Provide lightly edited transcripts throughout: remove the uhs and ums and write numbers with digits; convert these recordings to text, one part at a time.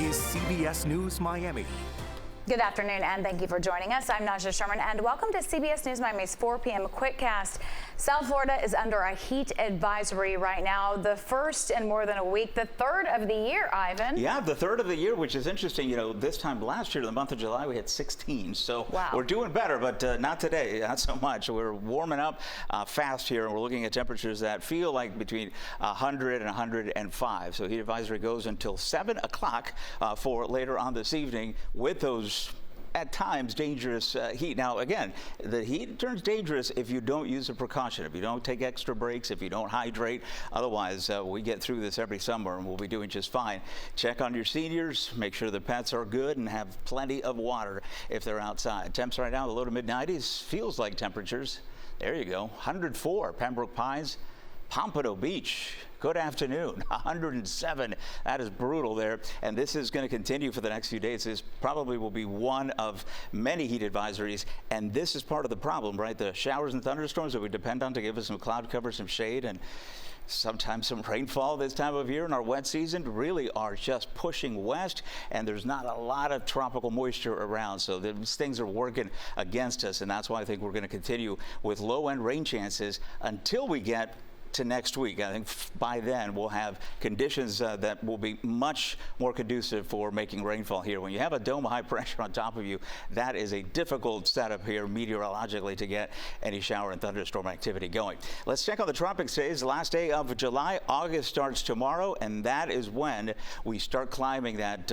is CBS News Miami. Good afternoon, and thank you for joining us. I'm Naja Sherman, and welcome to CBS News Miami's 4 p.m. Quickcast. South Florida is under a heat advisory right now, the first in more than a week, the third of the year, Ivan. Yeah, the third of the year, which is interesting. You know, this time last year, the month of July, we had 16. So wow. We're doing better, but not today, not so much. We're warming up fast here, and we're looking at temperatures that feel like between 100 and 105. So heat advisory goes until 7 o'clock for later on this evening with those at times dangerous heat. Now again, the heat turns dangerous if you don't use a precaution, if you don't take extra breaks, if you don't hydrate. Otherwise, we get through this every summer and we'll be doing just fine. Check on your seniors, make sure the pets are good, and have plenty of water if they're outside. Temps right now, the low to mid 90s, feels like temperatures. There you go, 104 Pembroke Pines, Pompano Beach. Good afternoon, 107. That is brutal there. And this is going to continue for the next few days. This probably will be one of many heat advisories. And this is part of the problem, right? The showers and thunderstorms that we depend on to give us some cloud cover, some shade, and sometimes some rainfall this time of year in our wet season really are just pushing west, and there's not a lot of tropical moisture around, so these things are working against us, and that's why I think we're going to continue with low-end rain chances until we get to next week. I think by then we'll have conditions that will be much more conducive for making rainfall here. When you have a dome of high pressure on top of you, that is a difficult setup here meteorologically to get any shower and thunderstorm activity going. Let's check on the tropics today. It's the last day of July. August starts tomorrow, and that is when we start climbing that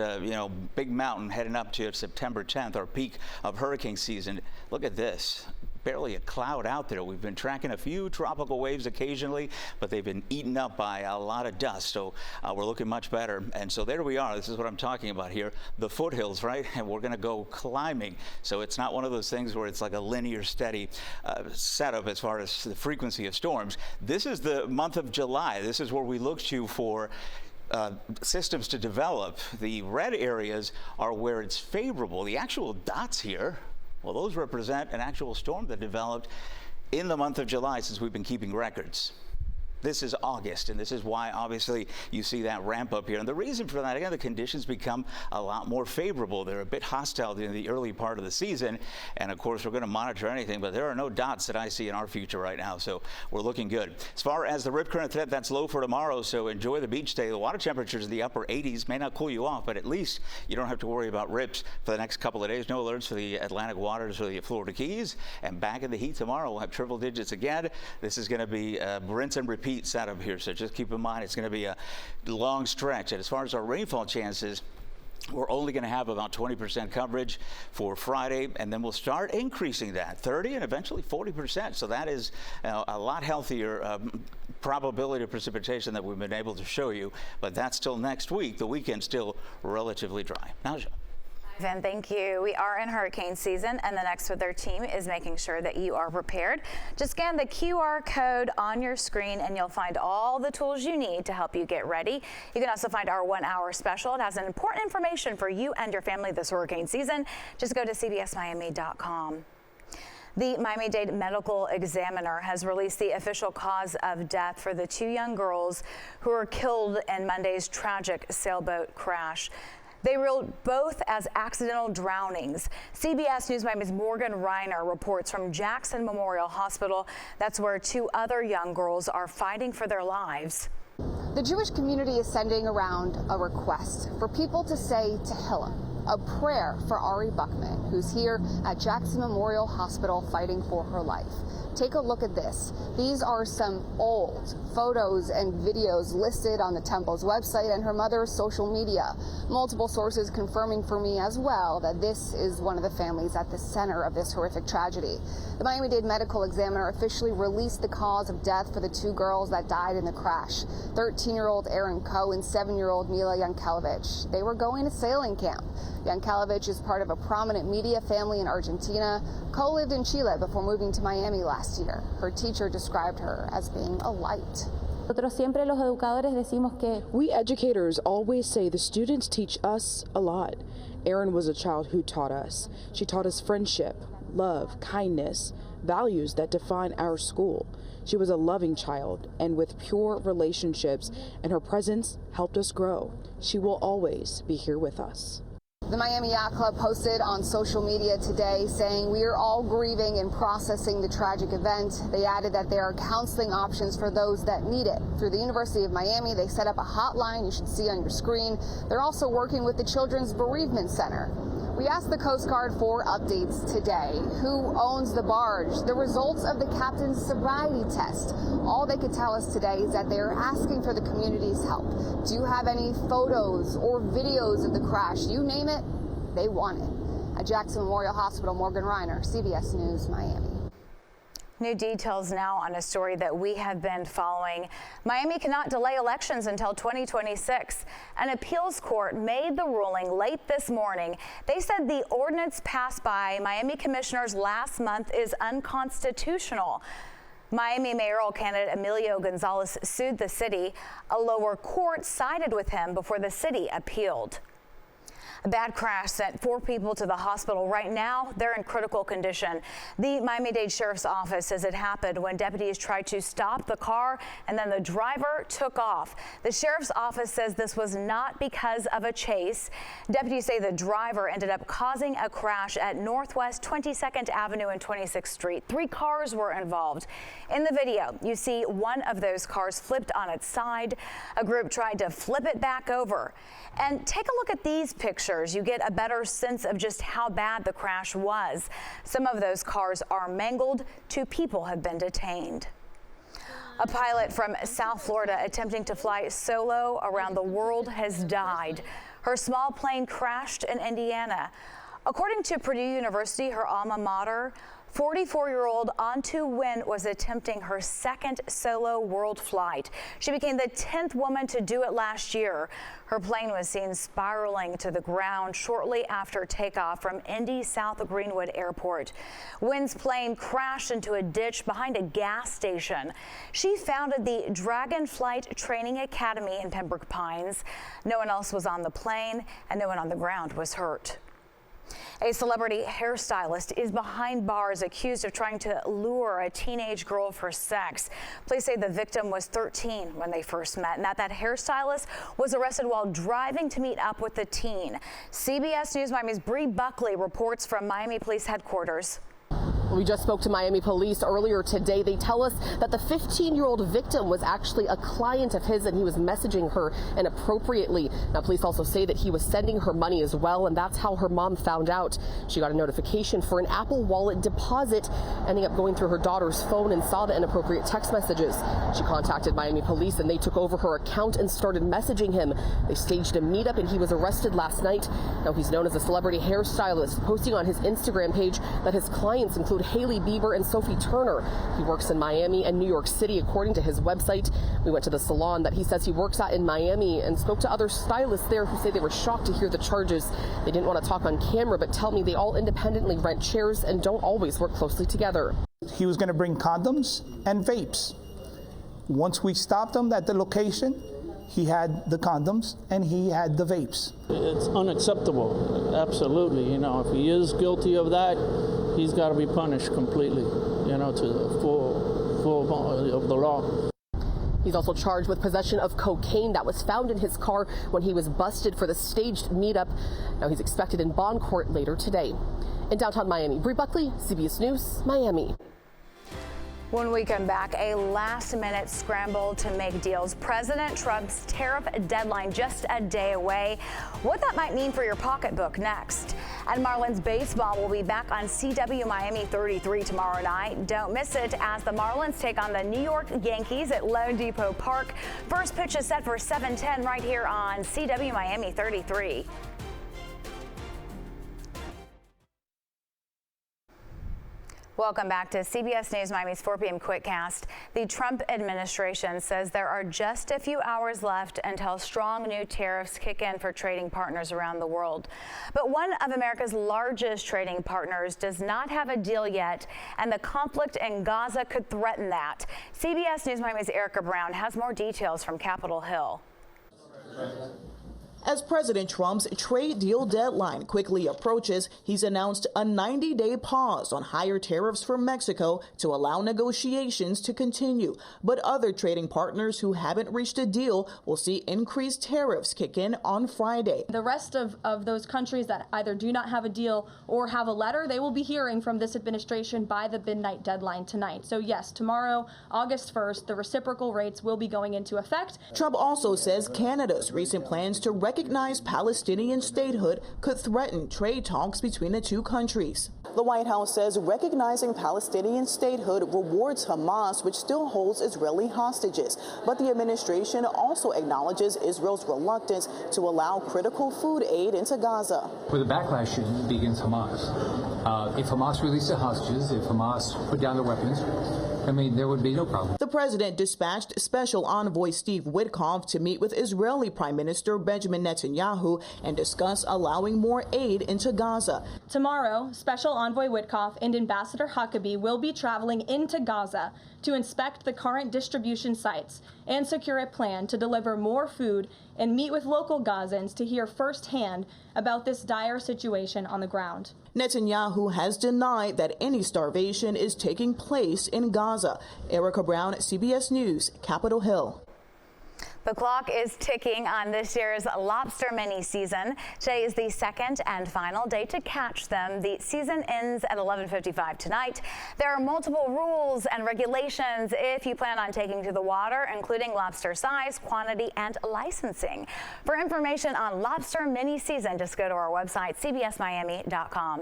big mountain heading up to September 10th, our peak of hurricane season. Look at this. Barely a cloud out there. We've been tracking a few tropical waves occasionally, but they've been eaten up by a lot of dust. So we're looking much better. And so there we are. This is what I'm talking about here. The foothills, right? And we're going to go climbing. So it's not one of those things where it's like a linear, steady setup as far as the frequency of storms. This is the month of July. This is where we look to for systems to develop. The red areas are where it's favorable. The actual dots here, well, those represent an actual storm that developed in the month of July since we've been keeping records. This is August, and this is why, obviously, you see that ramp up here. And the reason for that, again, the conditions become a lot more favorable. They're a bit hostile in the early part of the season. And, of course, we're going to monitor anything, but there are no dots that I see in our future right now, so we're looking good. As far as the rip current threat, that's low for tomorrow, so enjoy the beach day. The water temperatures in the upper 80s may not cool you off, but at least you don't have to worry about rips for the next couple of days. No alerts for the Atlantic waters or the Florida Keys. And back in the heat tomorrow, we'll have triple digits again. This is going to be rinse and repeat setup here, so just keep in mind it's going to be a long stretch. And as far as our rainfall chances, we're only going to have about 20% coverage for Friday, and then we'll start increasing that 30 and eventually 40%. So that is a lot healthier probability of precipitation that we've been able to show you, but that's still next week. The weekend still relatively dry. Naja. Ivan, thank you. We are in hurricane season, and the Next With Their team is making sure that you are prepared. Just scan the QR code on your screen, and you'll find all the tools you need to help you get ready. You can also find our 1-hour special. It has important information for you and your family this hurricane season. Just go to cbsmiami.com. The Miami-Dade Medical Examiner has released the official cause of death for the 2 young girls who were killed in Monday's tragic sailboat crash. They ruled both as accidental drownings. CBS News Miami's Morgan Reiner reports from Jackson Memorial Hospital. That's where 2 other young girls are fighting for their lives. The Jewish community is sending around a request for people to say Tehillim, a prayer for Ari Buckman, who's here at Jackson Memorial Hospital fighting for her life. Take a look at this. These are some old photos and videos listed on the temple's website and her mother's social media. Multiple sources confirming for me as well that this is one of the families at the center of this horrific tragedy. The Miami-Dade Medical Examiner officially released the cause of death for the 2 girls that died in the crash. 13-year-old Erin Coe and 7-year-old Mila Yankelovich. They were going to sailing camp. Yankelovich is part of a prominent media family in Argentina. Coe lived in Chile before moving to Miami last year. Her teacher described her as being a light. We educators always say the students teach us a lot. Erin was a child who taught us. She taught us friendship, love, kindness, values that define our school. She was a loving child and with pure relationships, and her presence helped us grow. She will always be here with us. The Miami Yacht Club posted on social media today saying, "We are all grieving and processing the tragic event." They added that there are counseling options for those that need it. Through the University of Miami, they set up a hotline you should see on your screen. They're also working with the Children's Bereavement Center. We asked the Coast Guard for updates today. Who owns the barge? The results of the captain's sobriety test. All they could tell us today is that they're asking for the community's help. Do you have any photos or videos of the crash? You name it, they want it. At Jackson Memorial Hospital, Morgan Reiner, CBS News, Miami. New details now on a story that we have been following. Miami cannot delay elections until 2026. An appeals court made the ruling late this morning. They said the ordinance passed by Miami commissioners last month is unconstitutional. Miami mayoral candidate Emilio Gonzalez sued the city. A lower court sided with him before the city appealed. A bad crash sent 4 people to the hospital. Right now, they're in critical condition. The Miami-Dade Sheriff's Office says it happened when deputies tried to stop the car and then the driver took off. The Sheriff's Office says this was not because of a chase. Deputies say the driver ended up causing a crash at Northwest 22nd Avenue and 26th Street. 3 cars were involved. In the video, you see one of those cars flipped on its side. A group tried to flip it back over. And take a look at these pictures. You get a better sense of just how bad the crash was. Some of those cars are mangled. 2 people have been detained. A pilot from South Florida attempting to fly solo around the world has died. Her small plane crashed in Indiana. According to Purdue University, her alma mater, 44-year-old Antu Nguyen was attempting her 2nd solo world flight. She became the 10th woman to do it last year. Her plane was seen spiraling to the ground shortly after takeoff from Indy South Greenwood Airport. Nguyen's plane crashed into a ditch behind a gas station. She founded the Dragon Flight Training Academy in Pembroke Pines. No one else was on the plane, and no one on the ground was hurt. A celebrity hairstylist is behind bars accused of trying to lure a teenage girl for sex. Police say the victim was 13 when they first met, and that hairstylist was arrested while driving to meet up with the teen. CBS News Miami's Bree Buckley reports from Miami Police Headquarters. We just spoke to Miami police earlier today. They tell us that the 15-year-old victim was actually a client of his and he was messaging her inappropriately. Now, police also say that he was sending her money as well, and that's how her mom found out. She got a notification for an Apple Wallet deposit, ending up going through her daughter's phone and saw the inappropriate text messages. She contacted Miami police and they took over her account and started messaging him. They staged a meetup and he was arrested last night. Now, he's known as a celebrity hairstylist, posting on his Instagram page that his clients include Hailey Bieber and Sophie Turner. He works in Miami and New York City, according to his website. We went to the salon that he says he works at in Miami and spoke to other stylists there who say they were shocked to hear the charges. They didn't want to talk on camera, but tell me they all independently rent chairs and don't always work closely together. He was going to bring condoms and vapes. Once we stopped him at the location, he had the condoms and he had the vapes. It's unacceptable, absolutely. You know, if he is guilty of that, he's got to be punished completely, you know, to the full of the law. He's also charged with possession of cocaine that was found in his car when he was busted for the staged meetup. Now he's expected in bond court later today. In downtown Miami, Bree Buckley, CBS News, Miami. When we come back, a last-minute scramble to make deals. President Trump's tariff deadline just a day away. What that might mean for your pocketbook next. And Marlins baseball will be back on CW Miami 33 tomorrow night. Don't miss it as the Marlins take on the New York Yankees at Lone Depot Park. First pitch is set for 7:10 right here on CW Miami 33. Welcome back to CBS News Miami's 4 p.m. Quickcast. The Trump administration says there are just a few hours left until strong new tariffs kick in for trading partners around the world. But one of America's largest trading partners does not have a deal yet, and the conflict in Gaza could threaten that. CBS News Miami's Erica Brown has more details from Capitol Hill. As President Trump's trade deal deadline quickly approaches, he's announced a 90-day pause on higher tariffs for Mexico to allow negotiations to continue. But other trading partners who haven't reached a deal will see increased tariffs kick in on Friday. The rest of those countries that either do not have a deal or have a letter, they will be hearing from this administration by the midnight deadline tonight. So yes, tomorrow, August 1st, the reciprocal rates will be going into effect. Trump also says Canada's recent plans to recognize Palestinian statehood could threaten trade talks between the two countries. The White House says recognizing Palestinian statehood rewards Hamas, which still holds Israeli hostages. But the administration also acknowledges Israel's reluctance to allow critical food aid into Gaza. Where the backlash begins Hamas. If Hamas released the hostages, if Hamas put down their weapons, I mean, there would be no problem. The president dispatched Special Envoy Steve Witkoff to meet with Israeli Prime Minister Benjamin Netanyahu and discuss allowing more aid into Gaza. Tomorrow, Special Envoy Witkoff and Ambassador Huckabee will be traveling into Gaza to inspect the current distribution sites and secure a plan to deliver more food and meet with local Gazans to hear firsthand about this dire situation on the ground. Netanyahu has denied that any starvation is taking place in Gaza. Erica Brown, CBS News, Capitol Hill. The clock is ticking on this year's lobster mini season. Today is the second and final day to catch them. The season ends at 11:55 tonight. There are multiple rules and regulations if you plan on taking to the water, including lobster size, quantity, and licensing. For information on lobster mini season, just go to our website, cbsmiami.com.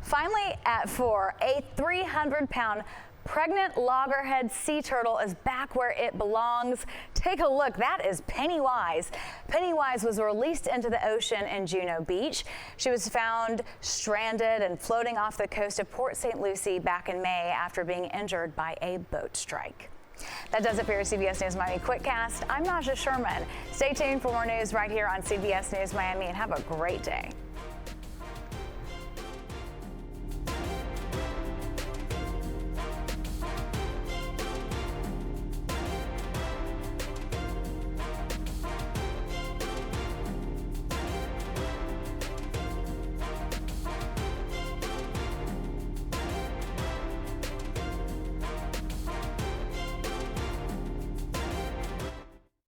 Finally, at 4, a 300-pound pregnant loggerhead sea turtle is back where it belongs. Take a look. That is Pennywise. Pennywise was released into the ocean in Juno Beach. She was found stranded and floating off the coast of Port St. Lucie back in May after being injured by a boat strike. That does it for your CBS News Miami Quickcast. I'm Naja Sherman. Stay tuned for more news right here on CBS News Miami and have a great day.